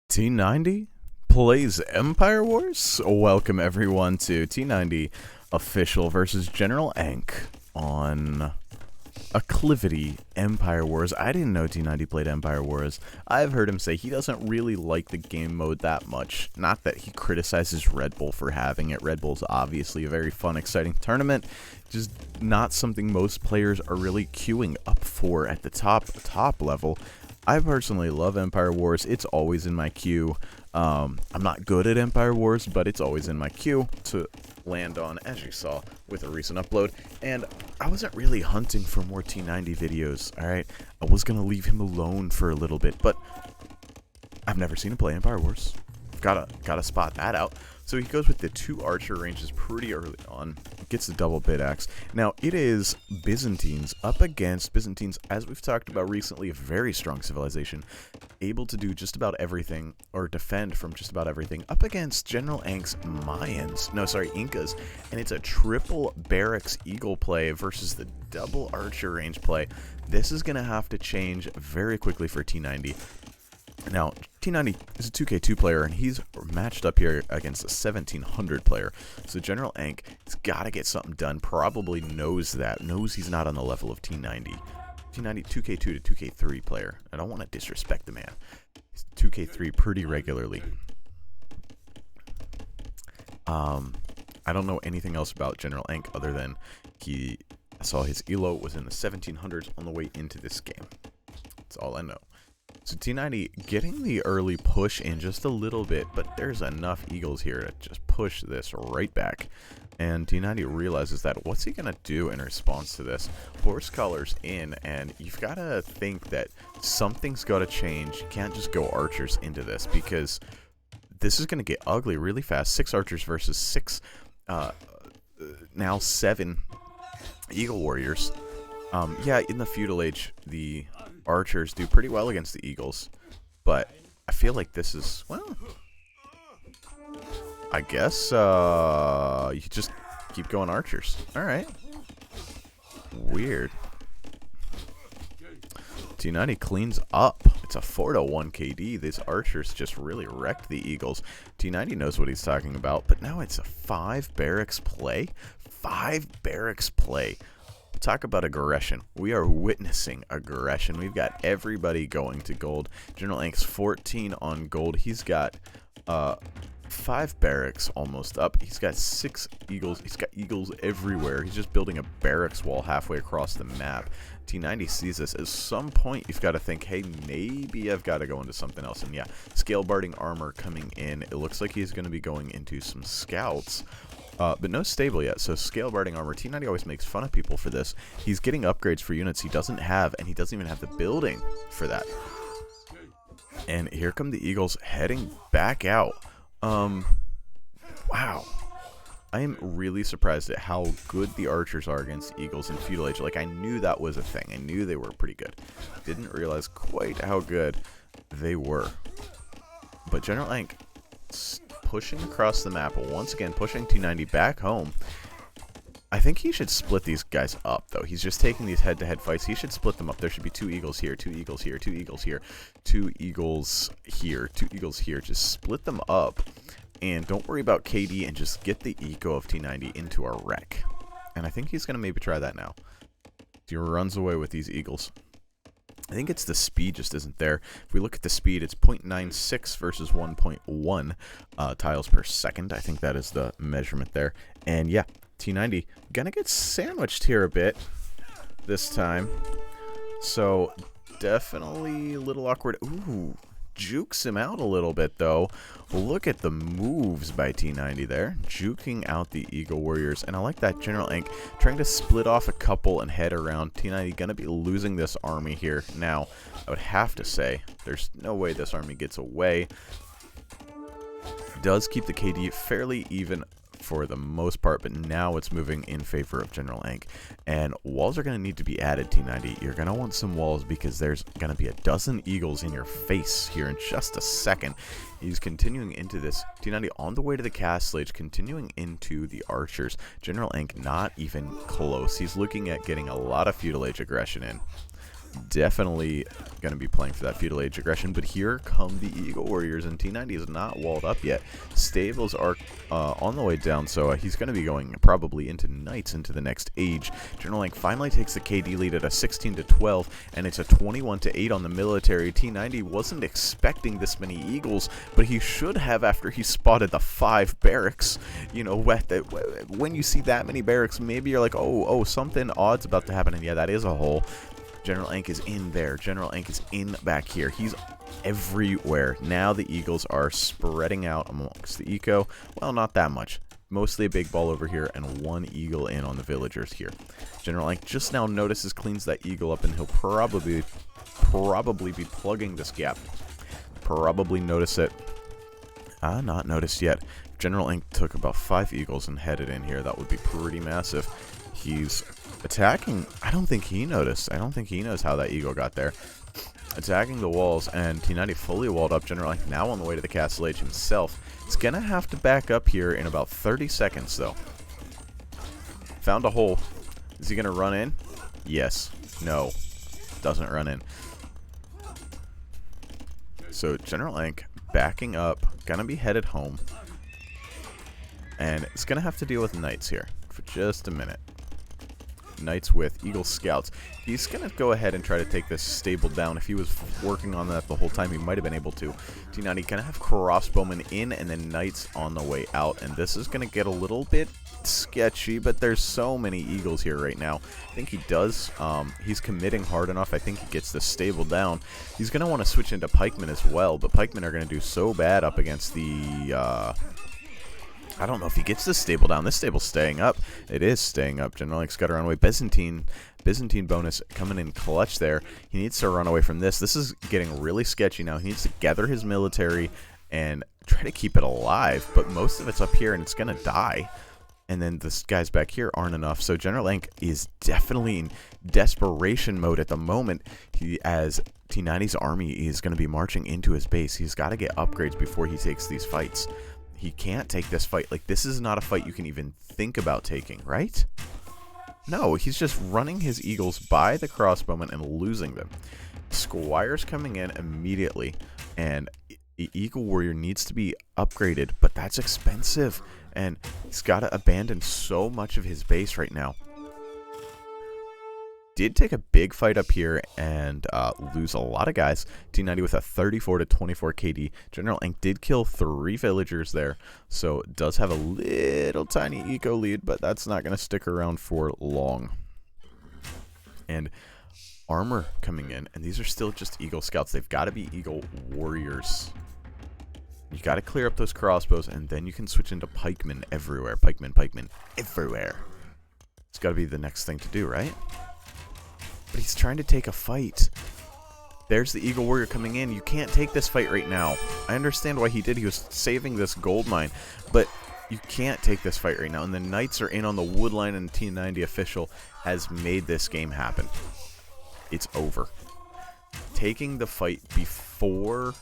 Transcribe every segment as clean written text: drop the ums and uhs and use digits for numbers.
T90 plays Empire Wars? Welcome everyone to T90 Official versus General Ank on Acclivity Empire Wars. I didn't know T90 played Empire Wars. I've heard him say he doesn't really like the game mode that much. Not that he criticizes Red Bull for having it. Red Bull's obviously a very fun, exciting tournament. Just not something most players are really queuing up for at the top level. I personally love Empire Wars. It's always in my queue. I'm not good at Empire Wars, but it's always in my queue to land on, as you saw with a recent upload. And I wasn't really hunting for more T90 videos, alright? I was going to leave him alone for a little bit, but I've never seen him play Empire Wars. Gotta spot that out. So he goes with the 2 archer ranges pretty early on. Gets the double bit axe. Now it is Byzantines up against Byzantines, as we've talked about recently, a very strong civilization, able to do just about everything or defend from just about everything, up against General Ank's Incas, and it's a triple barracks eagle play versus the double archer range play. This is gonna have to change very quickly for T90. Now, T90 is a 2K2 player, and he's matched up here against a 1700 player. So General Ank has got to get something done, probably knows that, knows he's not on the level of T90. T90, 2K2 to 2K3 player. I don't want to disrespect the man. He's 2K3 pretty regularly. I don't know anything else about General Ank other than I saw his elo was in the 1700s on the way into this game. That's all I know. So T90 getting the early push in just a little bit, but there's enough eagles here to just push this right back. And T90 realizes that what's he going to do in response to this? Horse collar's in, and you've got to think that something's got to change. You can't just go archers into this, because this is going to get ugly really fast. 6 archers versus 6, now 7 eagle warriors. Yeah, in the Feudal Age, the archers do pretty well against the eagles, but I feel like this is, well, I guess you just keep going archers. Alright. Weird. T90 cleans up. It's a 4-1 KD. These archers just really wrecked the eagles. T90 knows what he's talking about, but now it's a 5 barracks play. 5 barracks play. Talk about aggression. We are witnessing aggression. We've got everybody going to gold. General Ank's 14 on gold. He's got 5 barracks almost up. He's got 6 eagles. He's got eagles everywhere. He's just building a barracks wall halfway across the map. T90 sees this. At some point, you've got to think, hey, maybe I've got to go into something else. And yeah, scale barding armor coming in. It looks like he's going to be going into some scouts. But no stable yet, so scale barding armor. T90 always makes fun of people for this. He's getting upgrades for units he doesn't have, and he doesn't even have the building for that. And here come the eagles heading back out. Wow. I am really surprised at how good the archers are against eagles in Feudal Age. Like, I knew that was a thing. I knew they were pretty good. Didn't realize quite how good they were. But General Ank pushing across the map, once again pushing T90 back home. I think he should split these guys up, though. He's just taking these head-to-head fights. He should split them up. There should be 2 eagles here, 2 eagles here, 2 eagles here, 2 eagles here, 2 eagles here. Just split them up, and don't worry about KD, and just get the eco of T90 into our wreck. And I think he's going to maybe try that now. He runs away with these eagles. I think it's the speed just isn't there. If we look at the speed, it's 0.96 versus 1.1 tiles per second. I think that is the measurement there. And yeah, T90 gonna get sandwiched here a bit this time. So definitely a little awkward. Ooh, jukes him out a little bit though. Look at the moves by T90 there, juking out the eagle warriors. And I like that General Ank trying to split off a couple and head around. T90 gonna be losing this army here. Now I would have to say there's no way this army gets away. Does keep the KD fairly even for the most part, but now it's moving in favor of General Ank. And walls are going to need to be added, T90. You're going to want some walls because there's going to be a dozen eagles in your face here in just a second. He's continuing into this. T90 on the way to the castle age, continuing into the archers. General Ank not even close. He's looking at getting a lot of Feudal Age aggression in. definitely going to be playing for that Feudal Age aggression, but here come the Eagle Warriors, and T90 is not walled up yet. Stables are on the way down, so he's going to be going probably into Knights into the next age. General Lang finally takes the KD lead at a 16-12, and it's a 21-8 on the military. T90 wasn't expecting this many Eagles, but he should have after he spotted the 5 barracks. You know, when you see that many barracks, maybe you're like, oh, something odd's about to happen, and yeah, that is a hole. General Ank is in there. General Ank is in back here. He's everywhere. Now the Eagles are spreading out amongst the eco. Well, not that much. Mostly a big ball over here and 1 eagle in on the villagers here. General Ank just now notices, cleans that eagle up, and he'll probably be plugging this gap. Probably notice it. Not noticed yet. General Ank took about 5 eagles and headed in here. That would be pretty massive. He's attacking. I don't think he noticed. I don't think he knows how that eagle got there. Attacking the walls, and T90 fully walled up. General Ank now on the way to the Castle Age himself. He's going to have to back up here in about 30 seconds, though. Found a hole. Is he going to run in? Yes. No. Doesn't run in. So General Ank backing up. Going to be headed home. And it's going to have to deal with Knights here for just a minute. Knights with Eagle Scouts. He's going to go ahead and try to take this stable down. If he was working on that the whole time, he might have been able to. T90 going to have crossbowmen in and then Knights on the way out. And this is going to get a little bit sketchy, but there's so many Eagles here right now. I think he does. He's committing hard enough. I think he gets this stable down. He's going to want to switch into pikemen as well, but pikemen are going to do so bad up against the... I don't know if he gets this stable down. This stable's staying up. It is staying up. General Ank's got to run away. Byzantine bonus coming in clutch there. He needs to run away from this. This is getting really sketchy now. He needs to gather his military and try to keep it alive. But most of it's up here, and it's going to die. And then the guys back here aren't enough. So General Ank is definitely in desperation mode at the moment. As T90's army is going to be marching into his base. He's got to get upgrades before he takes these fights. He can't take this fight. Like, this is not a fight you can even think about taking, right? No, he's just running his eagles by the crossbowmen and losing them. Squire's coming in immediately, and the Eagle Warrior needs to be upgraded, but that's expensive, and he's got to abandon so much of his base right now. Did take a big fight up here and lose a lot of guys. T90 with a 34-24 KD. General Ank did kill 3 villagers there, so does have a little tiny eco lead, but that's not going to stick around for long. And armor coming in, and these are still just Eagle Scouts. They've got to be Eagle Warriors. You got to clear up those crossbows, and then you can switch into pikemen everywhere. Pikemen everywhere. It's got to be the next thing to do, right? But he's trying to take a fight. There's the Eagle Warrior coming in. You can't take this fight right now. I understand why he did. He was saving this gold mine. But you can't take this fight right now. And the Knights are in on the wood line, and T90 official has made this game happen. It's over. Taking the fight before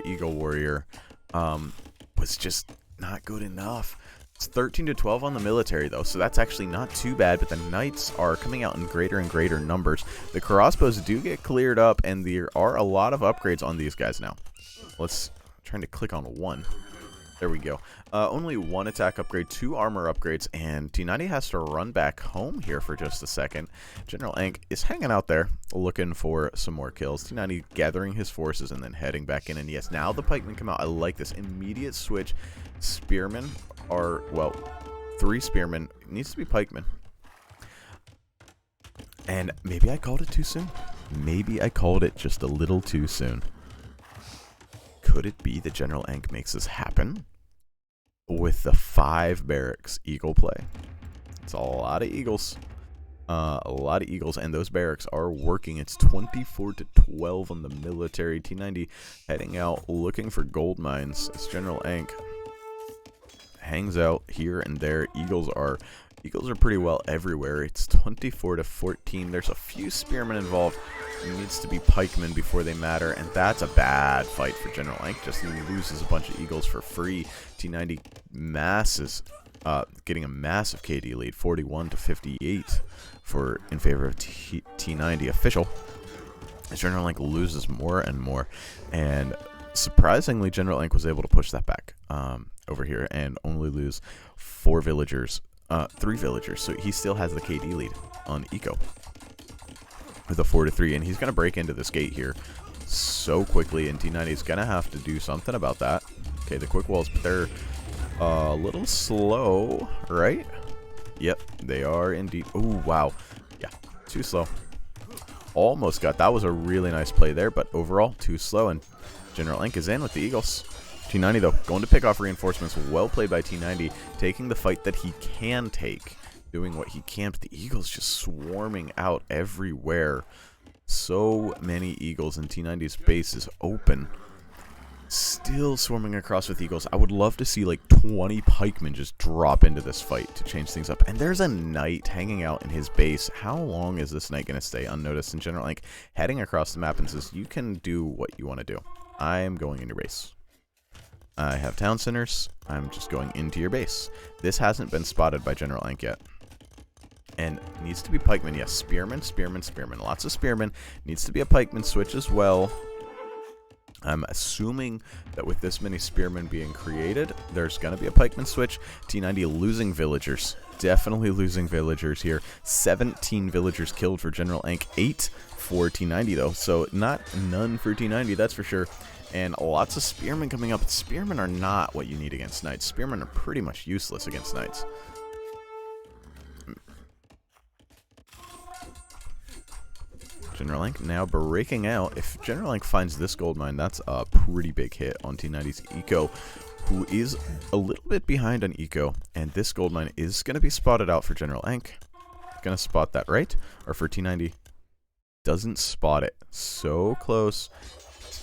Eagle Warrior was just not good enough. It's 13-12 on the military, though, so that's actually not too bad, but the Knights are coming out in greater and greater numbers. The crossbows do get cleared up, and there are a lot of upgrades on these guys now. Let's trying to click on one. There we go. Only 1 attack upgrade, 2 armor upgrades, and T90 has to run back home here for just a second. General Ank is hanging out there, looking for some more kills. T90 gathering his forces and then heading back in, and yes, now the pikemen come out. I like this immediate switch. Spearmen are, well, 3 spearmen. It needs to be pikemen. And maybe I called it too soon. Maybe I called it just a little too soon. Could it be that General Ank makes this happen with the 5 barracks eagle play? It's a lot of eagles. And those barracks are working. It's 24-12 on the military. T90 heading out looking for gold mines as General Ank hangs out here and there. Eagles are pretty well everywhere. It's 24-14. There's a few spearmen involved. It needs to be pikemen before they matter, and that's a bad fight for General Ank. Just loses a bunch of eagles for free. T90 getting a massive KD lead, 41-58 in favor of T90 official. As General Ink loses more and more, and surprisingly, General Ink was able to push that back over here and only lose 3 villagers. So he still has the KD lead on Eco with a 4-3, and he's going to break into this gate here so quickly, and T90 is going to have to do something about that. Okay, the quick walls, but they're a little slow, right? Yep, they are indeed. Oh, wow. Yeah, too slow. Almost got. That was a really nice play there, but overall, too slow, and General Ink is in with the Eagles. T90, though, going to pick off reinforcements. Well played by T90, taking the fight that he can take, doing what he can, but the Eagles just swarming out everywhere. So many Eagles, and T90's base is open. Still swarming across with Eagles. I would love to see like 20 pikemen just drop into this fight to change things up. And there's a knight hanging out in his base. How long is this knight going to stay unnoticed? In general, like heading across the map and says, you can do what you want to do. I am going in your base. I have town centers. I'm just going into your base. This hasn't been spotted by General Ink yet. And needs to be pikemen. Yes, spearmen, spearmen, spearmen. Lots of spearmen. Needs to be a pikeman switch as well. I'm assuming that with this many spearmen being created, there's going to be a pikeman switch. T90 losing villagers. Definitely losing villagers here. 17 villagers killed for General Ink. 8 for T90, though. So none for T90, that's for sure. And lots of spearmen coming up. Spearmen are not what you need against knights. Spearmen are pretty much useless against knights. General Ink now breaking out. If General Ink finds this gold mine, that's a pretty big hit on T90's Eco, who is a little bit behind on Eco. And this gold mine is going to be spotted out for General Ink. Going to spot that, right? Or for T90. Doesn't spot it. So close.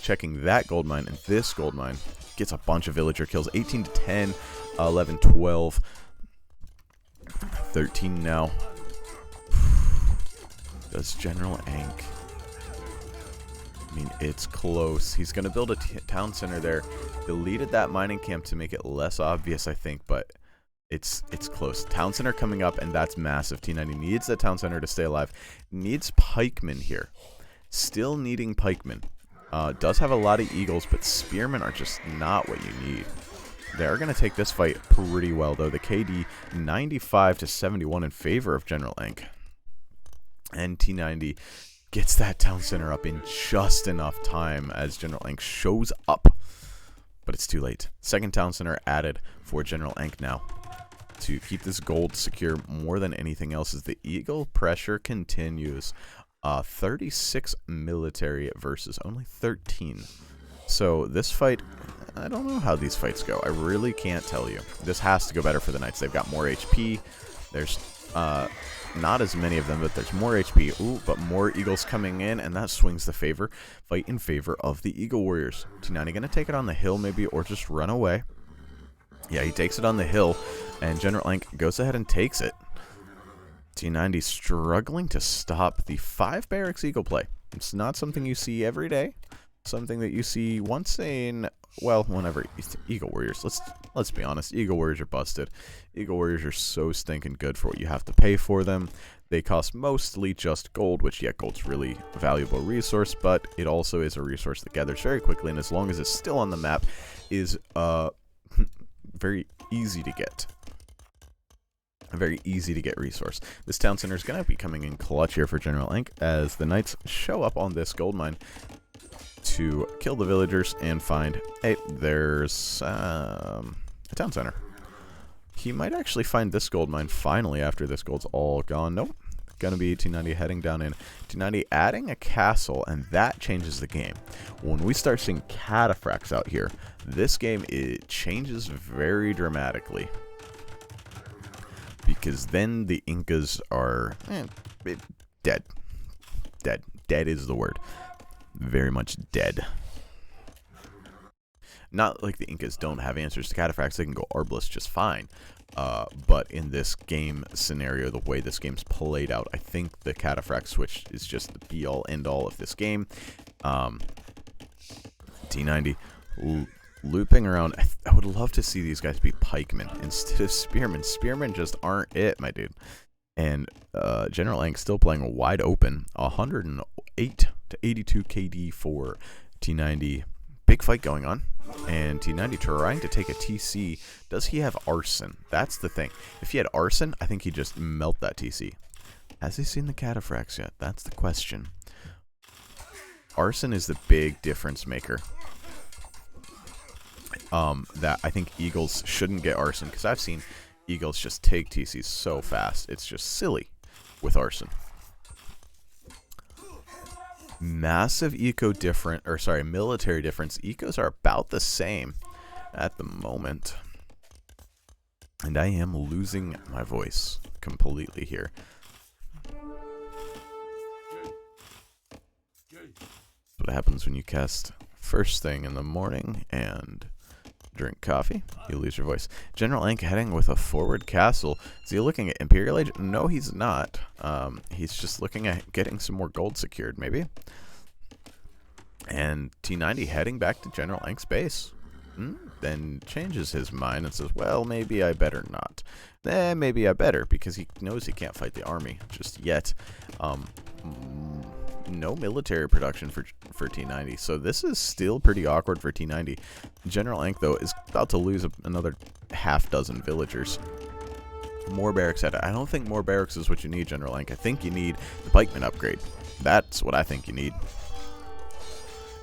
Checking that gold mine, and this gold mine gets a bunch of villager kills. 18 to 10, 11, 12, 13 now. Does General Ink? I mean, it's close. He's going to build a town center there. Deleted that mining camp to make it less obvious, I think, but it's close. Town center coming up, and that's massive. T90 needs that town center to stay alive. Needs pikemen here. Still needing pikemen. Does have a lot of eagles, but spearmen are just not what you need. They're going to take this fight pretty well, though. The KD 95 to 71 in favor of General Ink. And T90 gets that town center up in just enough time as General Ink shows up. But it's too late. Second town center added for General Ink now to keep this gold secure more than anything else as the eagle pressure continues. 36 military versus only 13. So this fight, I don't know how these fights go. I really can't tell you. This has to go better for the Knights. They've got more HP. There's not as many of them, but there's more HP. Ooh, but more Eagles coming in, and that swings the fight in favor of the Eagle Warriors. T90 going to take it on the hill maybe, or just run away. Yeah, he takes it on the hill, and General Ink goes ahead and takes it. T90 struggling to stop the 5 barracks Eagle play. It's not something you see every day. Something that you see once in, well, whenever. Eagle Warriors. Let's be honest. Eagle Warriors are busted. Eagle Warriors are so stinking good for what you have to pay for them. They cost mostly just gold, which, yeah, gold's really a valuable resource, but it also is a resource that gathers very quickly, and as long as it's still on the map, is very easy to get. A very easy to get resource. This town center is going to be coming in clutch here for General Ink as the Knights show up on this gold mine to kill the villagers and find, hey, there's a town center. He might actually find this gold mine finally after this gold's all gone. Nope. Gonna be T90 heading down in. T90 adding a castle, and that changes the game. When we start seeing cataphracts out here, this game, it changes very dramatically. Because then the Incas are dead. Dead is the word. Very much dead. Not like the Incas don't have answers to cataphracts. They can go arbalist just fine. But in this game scenario, the way this game's played out, I think the cataphract switch is just the be-all, end-all of this game. T90 looping around. I would love to see these guys be pikemen instead of spearmen. Spearmen just aren't it, my dude. And General Ink still playing wide open. 108 to 82 KD for T90. Big fight going on. And T90 trying to take a TC. Does he have arson? That's the thing. If he had arson, I think he'd just melt that TC. Has he seen the cataphracts yet? That's the question. Arson is the big difference maker. That I think Eagles shouldn't get arson, because I've seen Eagles just take TCs so fast. It's just silly with arson. Massive military difference. Ecos are about the same at the moment. And I am losing my voice completely here. What happens when you cast first thing in the morning and drink coffee? You lose your voice. General Ink heading with a forward castle. Is he looking at Imperial Age? No, he's not. He's just looking at getting some more gold secured, maybe. And T90 heading back to General Ink's base. Then changes his mind and says, well, maybe I better not. Maybe I better, because he knows he can't fight the army just yet. No military production for T90, so this is still pretty awkward for T90. General Ink, though, is about to lose another half dozen villagers. More barracks at it. I don't think more barracks is what you need, General Ink. I think you need the pikeman upgrade. That's what I think you need.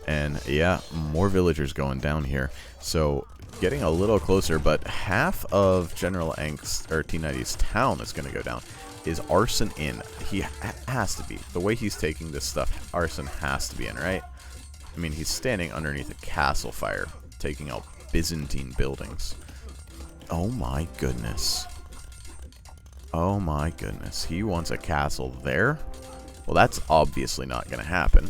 And yeah, more villagers going down here. So getting a little closer, but half of General Ink's or T90's town is going to go down. Is arson in? He has to be. The way he's taking this stuff, arson has to be in, right? I mean, he's standing underneath a castle fire, taking out Byzantine buildings. Oh my goodness. Oh my goodness. He wants a castle there? Well, that's obviously not going to happen.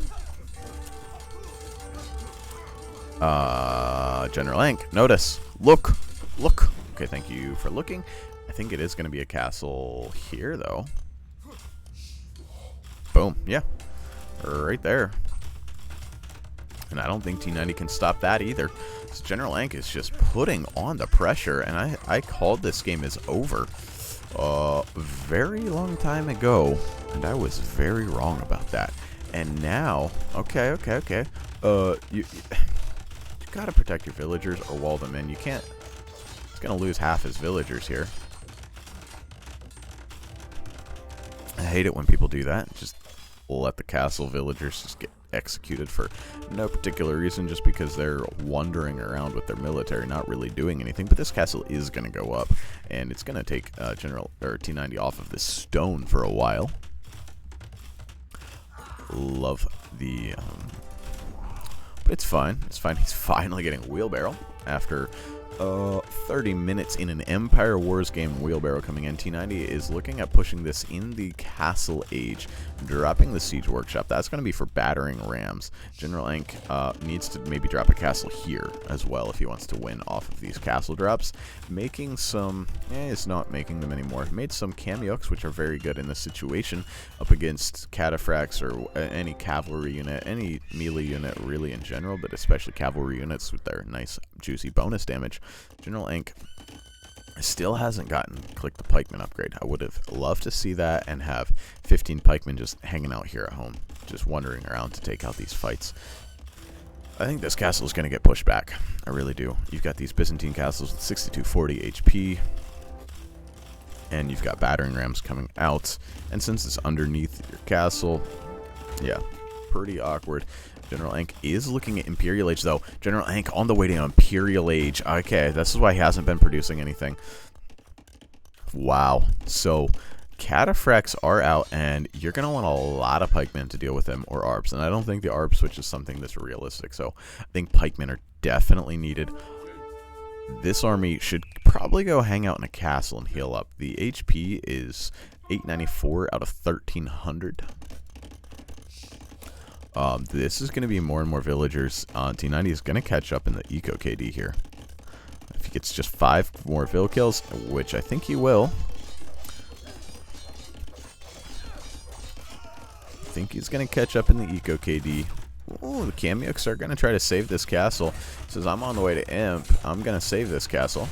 General Ink, notice. Look. Look. Okay, thank you for looking. I think it is going to be a castle here, though. Boom. Yeah. Right there. And I don't think T90 can stop that either. So General Ink is just putting on the pressure, and I called this game as over very long time ago, and I was very wrong about that. And now, okay. You gotta protect your villagers or wall them in. You can't. He's gonna lose half his villagers here. I hate it when people do that. Just let the castle villagers just get executed for no particular reason, just because they're wandering around with their military, not really doing anything. But this castle is going to go up, and it's going to take General or T90 off of this stone for a while. Love the, but it's fine. It's fine. He's finally getting a wheelbarrow after 30 minutes in an Empire Wars game. Wheelbarrow coming in. T90 is looking at pushing this in the Castle Age, dropping the Siege Workshop. That's going to be for battering rams. General Ink needs to maybe drop a castle here as well if he wants to win off of these castle drops. Making some, it's not making them anymore. Made some Kamyuks, which are very good in this situation, up against cataphracts or any cavalry unit, any melee unit really in general, but especially cavalry units with their nice juicy bonus damage. General Ink still hasn't clicked the pikeman upgrade. I would have loved to see that and have 15 pikemen just hanging out here at home, just wandering around to take out these fights. I think this castle is going to get pushed back. I really do. You've got these Byzantine castles with 6240 HP, and you've got battering rams coming out. And since it's underneath your castle, yeah, pretty awkward. General Ink is looking at Imperial Age, though. General Ink on the way to Imperial Age. Okay, this is why he hasn't been producing anything. Wow. So, cataphracts are out, and you're going to want a lot of pikemen to deal with them, or ARBs. And I don't think the ARB switch is something that's realistic. So, I think pikemen are definitely needed. This army should probably go hang out in a castle and heal up. The HP is 894 out of 1300. This is going to be more and more villagers. T90 is going to catch up in the eco KD here. If he gets just 5 more vill kills, which I think he will. I think he's going to catch up in the eco KD. Ooh, the Kamyuks are going to try to save this castle. He says, I'm on the way to Imp. I'm going to save this castle.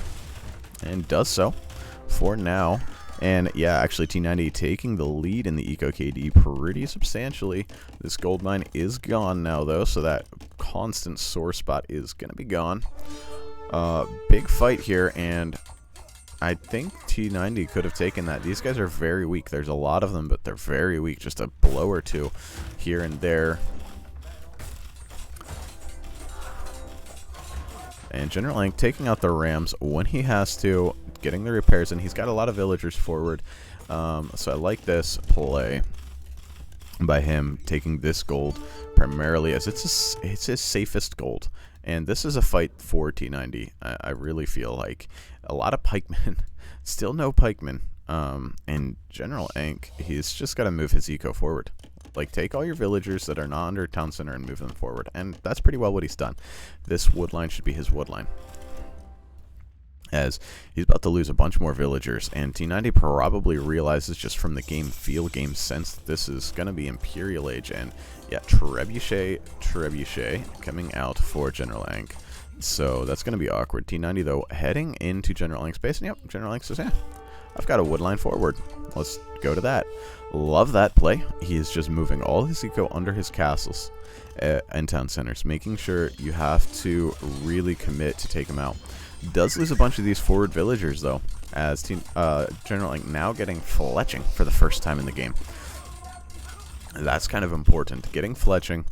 And does so for now. And yeah, actually T90 taking the lead in the Eco KD pretty substantially. This gold mine is gone now though, so that constant sore spot is going to be gone. Big fight here, and I think T90 could have taken that. These guys are very weak. There's a lot of them, but they're very weak. Just a blow or two here and there. And General Ank taking out the Rams when he has to, getting the repairs, and he's got a lot of villagers forward. So I like this play by him taking this gold primarily as it's his safest gold. And this is a fight for T90. I really feel like a lot of pikemen, still no pikemen. And General Ank, he's just got to move his eco forward. Like, take all your villagers that are not under town center and move them forward. And that's pretty well what he's done. This wood line should be his wood line, as he's about to lose a bunch more villagers, and T90 probably realizes just from the game feel, game sense, that this is going to be Imperial Age, and yeah, Trebuchet coming out for General Ank. So that's going to be awkward. T90, though, heading into General Ank's base, and yep, General Ank says, yeah, I've got a wood line forward. Let's go to that. Love that play. He is just moving all his eco under his castles and town centers, making sure you have to really commit to take him out. Does lose a bunch of these forward villagers, though, as General Ank now getting fletching for the first time in the game. That's kind of important. Getting fletching.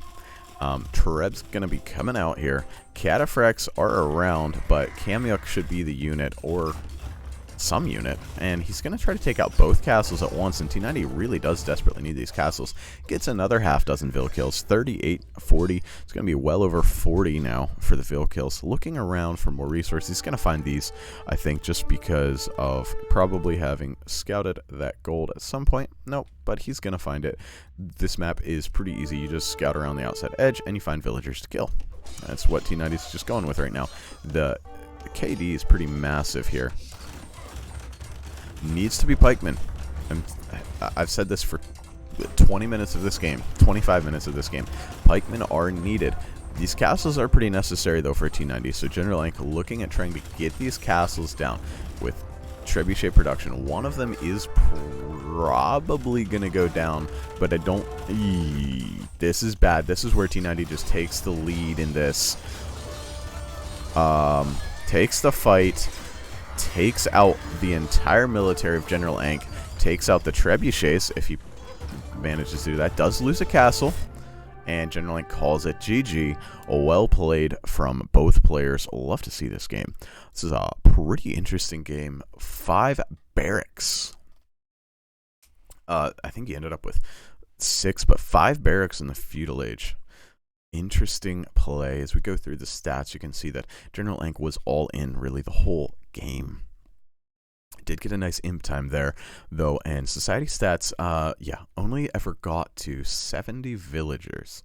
Treb's going to be coming out here. Cataphracts are around, but Kamyuk should be the unit, or some unit, and he's going to try to take out both castles at once, and T90 really does desperately need these castles. Gets another half dozen Vil kills, 38, 40. It's going to be well over 40 now for the Vil kills. Looking around for more resources. He's going to find these, I think, just because of probably having scouted that gold at some point. Nope, but he's going to find it. This map is pretty easy. You just scout around the outside edge, and you find villagers to kill. That's what T90 is just going with right now. The KD is pretty massive here. Needs to be pikemen. I've said this for 20 minutes of this game, 25 minutes of this game. Pikemen are needed. These castles are pretty necessary, though, for T90. So General Ank looking at trying to get these castles down with trebuchet production. One of them is probably going to go down, but I don't... This is bad. This is where T90 just takes the lead in this. Takes the fight. Takes out the entire military of General Ank, takes out the trebuchets if he manages to do that, does lose a castle, and General Ank calls it GG. Well played from both players. Love to see this game. This is a pretty interesting game. 5 barracks. I think he ended up with 6, but 5 barracks in the Feudal Age. Interesting play. As we go through the stats, you can see that General Ank was all in really the whole game. Did get a nice imp time there, though, and society stats, yeah, only ever got to 70 villagers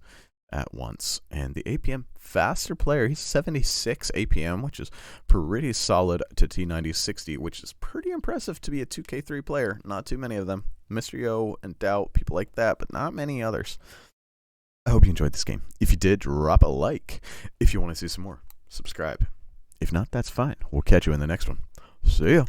at once. And the APM, faster player, he's 76 APM, which is pretty solid to T90's 60, which is pretty impressive to be a 2K3 player. Not too many of them. Mystery O and Doubt, people like that, but not many others. I hope you enjoyed this game. If you did, drop a like. If you want to see some more, subscribe. If not, that's fine. We'll catch you in the next one. See ya.